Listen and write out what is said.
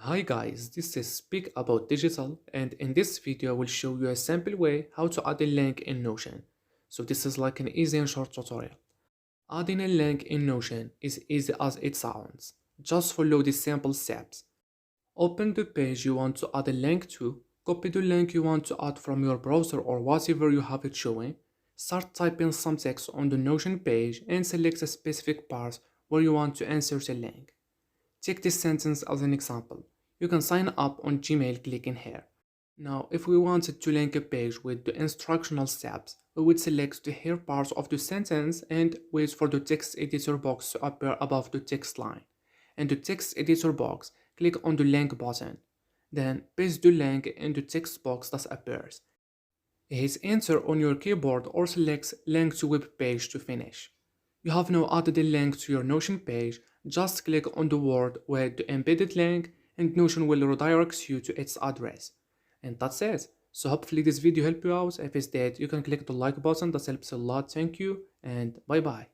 Hi guys, this is Speak About Digital, and in this video I will show you a simple way how to add a link in Notion. So this is like an easy and short tutorial. Adding a link in Notion is easy as it sounds. Just follow these simple steps. Open the page you want to add a link to, copy the link you want to add from your browser or whatever you have it showing, start typing some text on the Notion page and select a specific part where you want to insert a link. Take this sentence as an example. You can sign up on Gmail clicking here. Now, if we wanted to link a page with the instructional steps, we would select the here part of the sentence and wait for the text editor box to appear above the text line. In the text editor box, click on the link button. Then paste the link in the text box that appears. Hit enter on your keyboard or select link to web page to finish. You have now added a link to your Notion page. Just click on the word with the embedded link and Notion will redirect you to its address. And that's it. So hopefully this video helped you out. If it did, you can click the like button, that helps a lot. Thank you and bye bye.